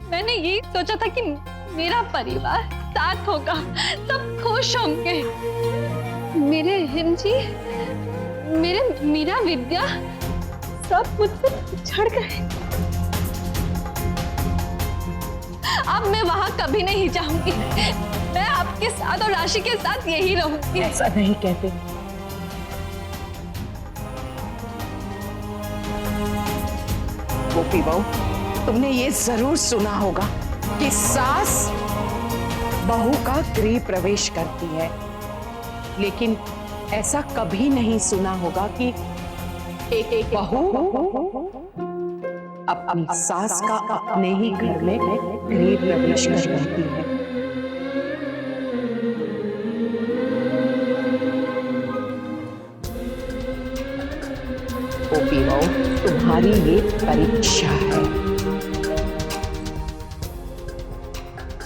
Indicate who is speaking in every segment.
Speaker 1: मैंने यही सोचा था कि मेरा परिवार साथ होगा, सब खुश होंगे। मेरे हिम जी, मेरे मीरा विद्या सब मुझसे बिछड़ गए। अब मैं वहां कभी नहीं जाऊंगी। मैं आपके साथ और राशि के साथ यही रहूंगी।
Speaker 2: ऐसा नहीं कहते। गोपी बहू, तुमने ये जरूर सुना होगा कि सास बहू का गृह प्रवेश करती है, लेकिन ऐसा कभी नहीं सुना होगा कि एक बहू अपनी सास का अपने ही घर में गृह प्रवेश करती है। गोपी बहू, तुम्हारी ये परीक्षा है।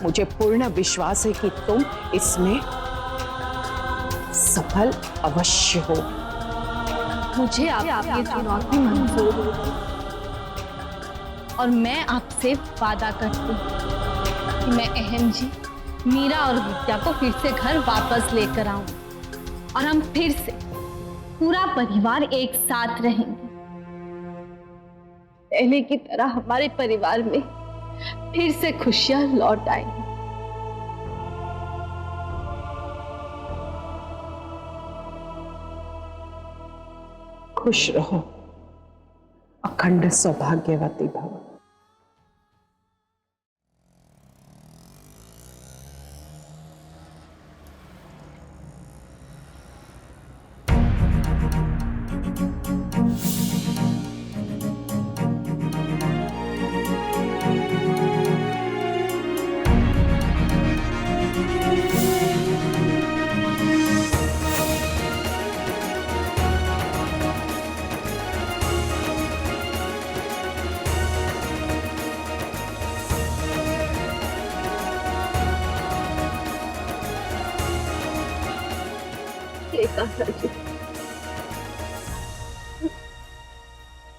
Speaker 2: मुझे पूर्ण विश्वास है कि तुम इसमें सफल अवश्य हो।
Speaker 1: मुझे आपकी चुनौती मंजूर है और मैं आपसे वादा करती हूँ कि मैं अहम जी, मीरा और विद्या को फिर से घर वापस लेकर आऊं और हम फिर से पूरा परिवार एक साथ रहेंगे। पहले की तरह हमारे परिवार में फिर से खुशियां लौट आएंगी।
Speaker 2: खुश रहो, अखंड सौभाग्यवती भव।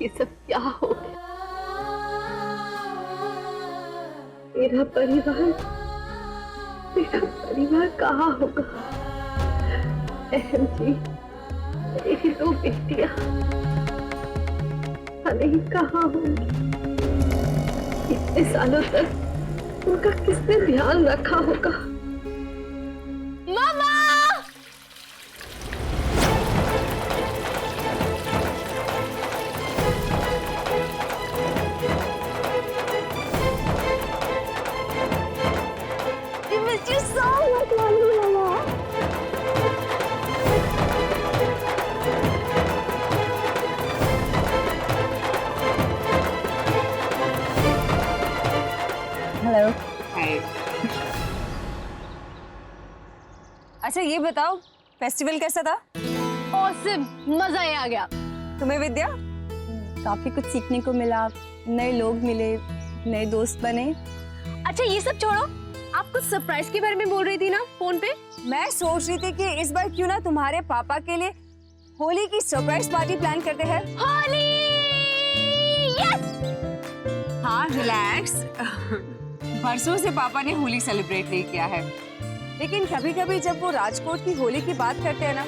Speaker 1: ये सब क्या हो गया? मेरा परिवार कहाँ होगा? अहम जी, मेरी दो बेटियां नहीं कहाँ होंगी? इतने सालों तक उनका किसने ध्यान रखा होगा? मामा!
Speaker 3: हेलो। अच्छा ये बताओ, फेस्टिवल कैसा था?
Speaker 1: ऑसम, मजा आ गया।
Speaker 3: तुम्हें विद्या? काफी कुछ सीखने को मिला, नए लोग मिले, नए दोस्त बने।
Speaker 1: अच्छा ये सब छोड़ो, आप कुछ सरप्राइज के बारे में बोल रही थी ना फोन पे?
Speaker 3: मैं सोच रही थी कि इस बार क्यों ना तुम्हारे पापा के लिए होली की सरप्राइज पार्टी प्लान करते हैं।
Speaker 1: होली! यस!
Speaker 3: हाँ रिलैक्स। बरसों से पापा ने होली सेलिब्रेट नहीं किया है, लेकिन कभी कभी जब वो राजकोट की होली की बात करते हैं ना,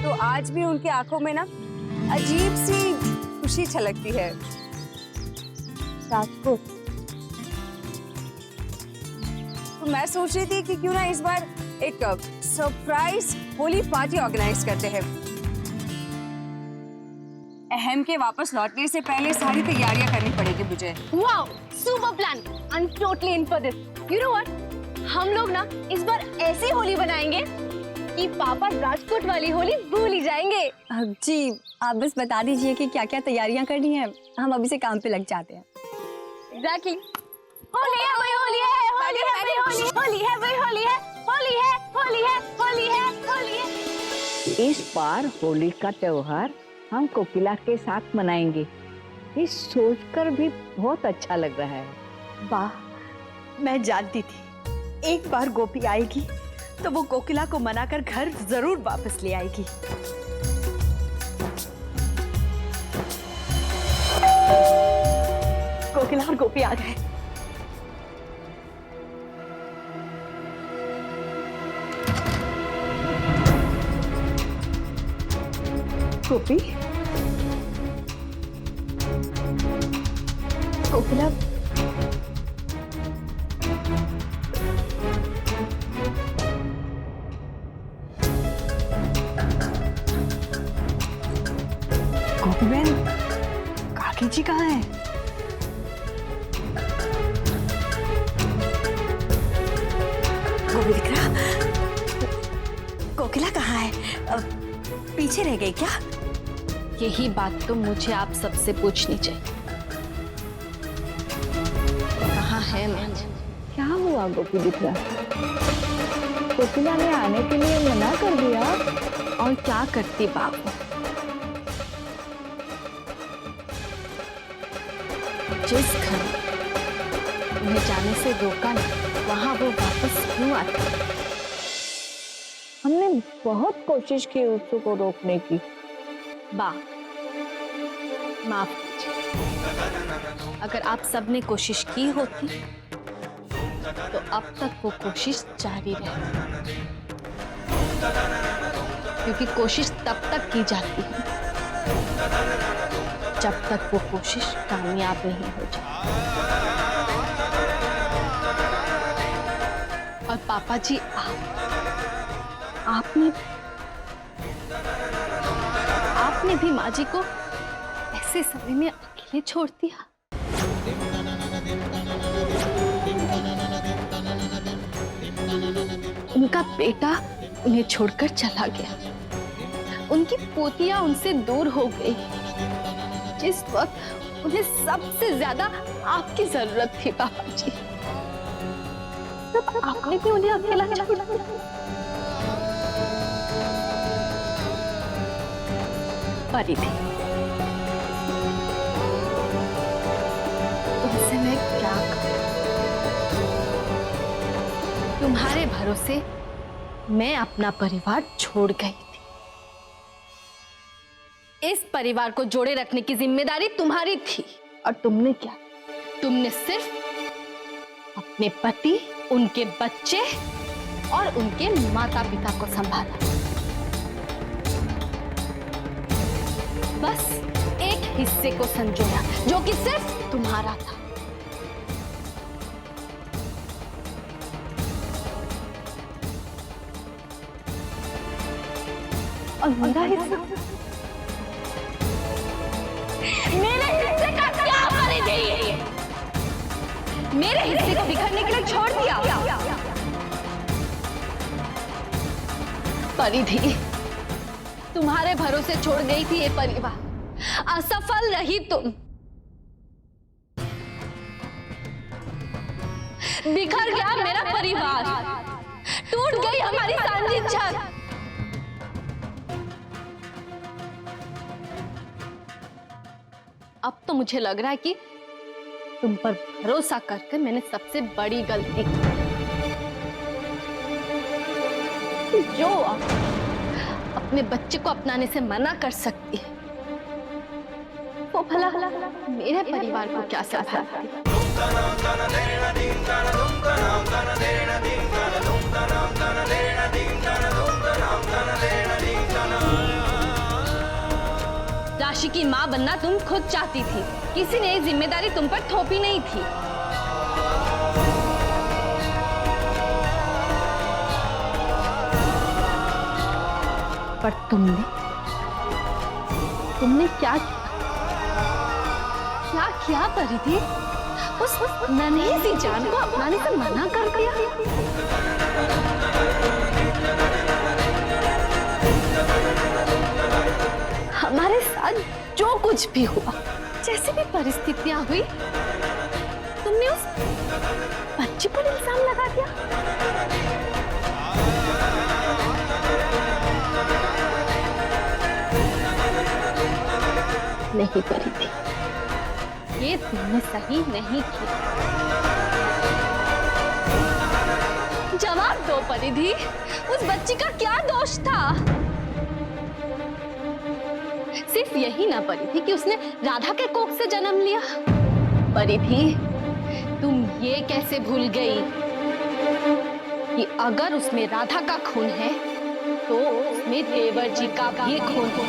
Speaker 3: तो आज भी उनकी आंखों में ना अजीब सी खुशी छलकती है। राजकोट, तो मैं सोच रही थी कि क्यों ना इस बार एक सरप्राइज होली पार्टी ऑर्गेनाइज करते हैं। अहम के वापस लौटने से पहले सारी तैयारियां करनी पड़ेगी मुझे।
Speaker 1: Wow, super plan. I am totally in for this. You know what? हम लोग ना इस बार ऐसी होली बनाएंगे कि पापा राजकोट वाली होली भूल ही जाएंगे।
Speaker 3: जी, आप बस बता दीजिए कि क्या-क्या तैयारियां करनी है, हम अभी से काम पे लग जाते हैं।
Speaker 1: एग्जैक्टली। होली है भाई, होली है, होली है भाई, होली है भाई, होली है, होली है, होली है, होली है, होली है।
Speaker 4: इस बार होली का त्योहार हम कोकिला के साथ मनाएंगे। ये सोचकर भी बहुत अच्छा लग रहा है।
Speaker 5: वाह, मैं जानती थी एक बार गोपी आएगी तो वो कोकिला को मनाकर घर जरूर वापस ले आएगी। कोकिला और गोपी आ गए। गोपी, कोकिला, गोपी बहन, काकी जी कहाँ है? गोपी दिख रहा? कोकिला कहाँ है? पीछे रह गई क्या?
Speaker 1: यही बात तो मुझे आप सबसे पूछनी चाहिए। कहाँ है माँ जी?
Speaker 4: क्या हुआ गोपी दिखरा? कोकिला ने आने के लिए मना कर दिया।
Speaker 1: और क्या करती बाबू, जिस घर उन्हें जाने से रोका ना, वहां वो वापस क्यों आती?
Speaker 4: हमने बहुत कोशिश की उसको रोकने की।
Speaker 1: माफ कीजिए, अगर आप सबने कोशिश की होती तो अब तक वो कोशिश जारी रहती, क्योंकि कोशिश तब तक की जाती है जब तक वो कोशिश कामयाब नहीं हो जाती। और पापा जी, आपने भी माँ जी को ऐसे समय में अकेले छोड़ दिया। उनका बेटा उन्हें छोड़कर चला गया, उनकी पोतियां उनसे दूर हो गई, जिस वक्त उन्हें सबसे ज्यादा आपकी जरूरत थी पापा जी, तब आपने भी उन्हें अकेला छोड़ दिया। परिधि, तुमसे मैं क्या कहूं? तुम्हारे भरोसे मैं अपना परिवार छोड़ गई थी। इस परिवार को जोड़े रखने की जिम्मेदारी तुम्हारी थी, और तुमने क्या? तुमने सिर्फ अपने पति, उनके बच्चे और उनके माता पिता को संभाला। बस एक हिस्से को संजोया जो कि सिर्फ तुम्हारा था। और मेरा हिस्सा, मेरे हिस्से का क्या परिधि? मेरे हिस्से को बिखरने के लिए छोड़ दिया। परिधि, तुम्हारे भरोसे छोड़ गई थी ये परिवार, असफल रही तुम, बिखर गया मेरा परिवार, टूट गई हमारी सांझी छत। अब तो मुझे लग रहा है कि तुम पर भरोसा करके मैंने सबसे बड़ी गलती की। जो अपने बच्चे को अपनाने से मना कर सकती है, वो भला मेरे परिवार को क्या संभालती? राशि की मां बनना तुम खुद चाहती थी, किसी ने ये जिम्मेदारी तुम पर थोपी नहीं थी। पर तुमने क्या किया परिधि? उस नन्ही सी जान को अपनाने से मना कर दिया। हमारे साथ जो कुछ भी हुआ, जैसी भी परिस्थितियां हुई, तुमने उस बच्ची पर इल्जाम लगा दिया। नहीं परिधि, ये तुमने सही नहीं किया। जवाब दो परिधि, उस बच्ची का क्या दोष था? सिर्फ यही ना परिधि कि उसने राधा के कोख से जन्म लिया। परिधि, तुम ये कैसे भूल गई कि अगर उसमें राधा का खून है तो उसमें देवर जी का भी खून है।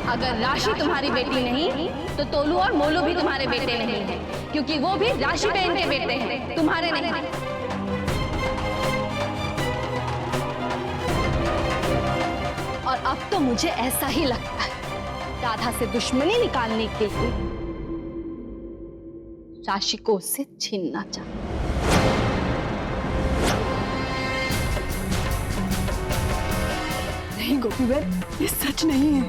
Speaker 1: अगर राशि तुम्हारी बेटी नहीं तो तोलू और मोलू भी तुम्हारे बेटे नहीं हैं, क्योंकि वो भी राशि बहन के बेटे हैं, तुम्हारे नहीं। और अब तो मुझे ऐसा ही लगता है, राधा से दुश्मनी निकालने के लिए राशि को उससे छीनना चाहता।
Speaker 5: नहीं गोपी बहन, ये सच नहीं है।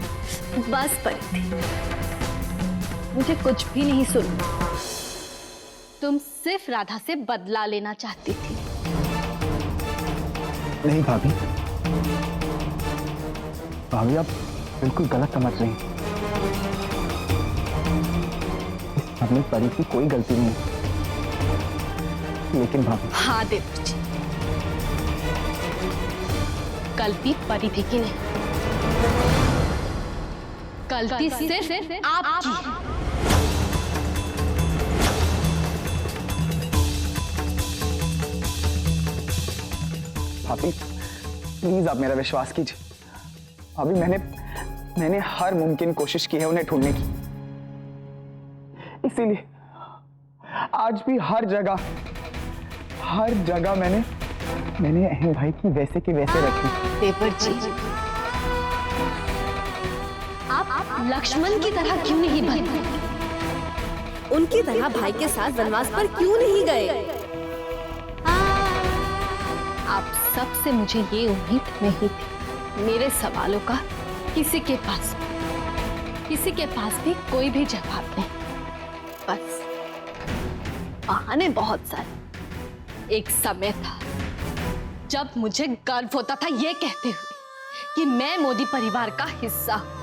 Speaker 1: बस परिधि, मुझे कुछ भी नहीं सुनना। तुम सिर्फ राधा से बदला लेना चाहती थी।
Speaker 6: नहीं भाभी, भाभी आप बिल्कुल गलत समझ रही हैं। इस सब में परी की कोई गलती नहीं, लेकिन भाभी।
Speaker 1: हाँ देवर जी, गलती परिधि की नहीं, गलती सिर्फ आपकी।
Speaker 6: भाभी प्लीज आप मेरा विश्वास कीजिए। भाभी मैंने हर मुमकिन कोशिश की है उन्हें ढूंढने की, इसीलिए आज भी हर जगह मैंने अहम भाई की वैसे के वैसे रखी।
Speaker 1: देवर जी, आप लक्ष्मण की तरह क्यों नहीं बने? उनकी तरह भाई के साथ वनवास पर क्यों नहीं गए? आप सबसे मुझे ये उम्मीद नहीं थी। मेरे सवालों का किसी के पास भी कोई भी जवाब नहीं, बस बहाने बहुत सारे। एक समय था जब मुझे गर्व होता था ये कहते हुए कि मैं मोदी परिवार का हिस्सा हूं,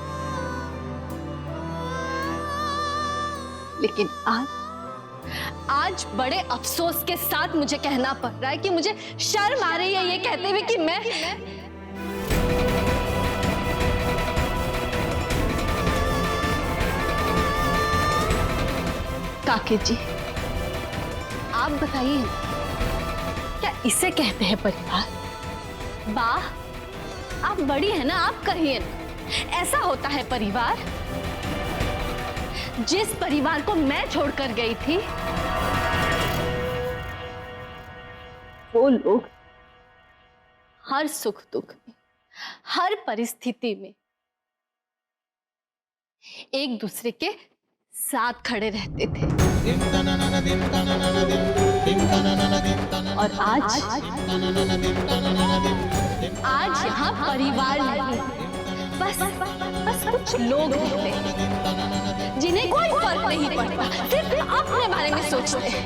Speaker 1: लेकिन आज बड़े अफसोस के साथ मुझे कहना पड़ रहा है कि मुझे शर्म आ रही है ये कहते हुए कि मैं काके जी, आप बताइए, क्या इसे कहते हैं परिवार? वाह, आप बड़ी है ना, आप कहिए ना, ऐसा होता है परिवार? जिस परिवार को मैं छोड़कर गई थी, वो लोग हर सुख दुख में, हर परिस्थिति में एक दूसरे के साथ खड़े रहते थे। और आज यहाँ परिवार नहीं, बस कुछ लोग रहते हैं जिन्हें कोई फर्क नहीं पड़ता, सिर्फ अपने बारे में सोचते हैं।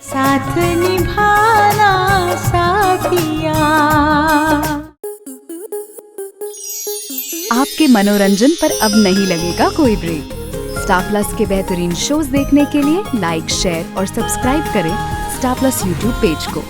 Speaker 7: साथ निभाना साथिया। आपके मनोरंजन पर अब नहीं लगेगा कोई ब्रेक। स्टार प्लस के बेहतरीन शोज देखने के लिए लाइक, शेयर और सब्सक्राइब करें स्टार प्लस यूट्यूब पेज को।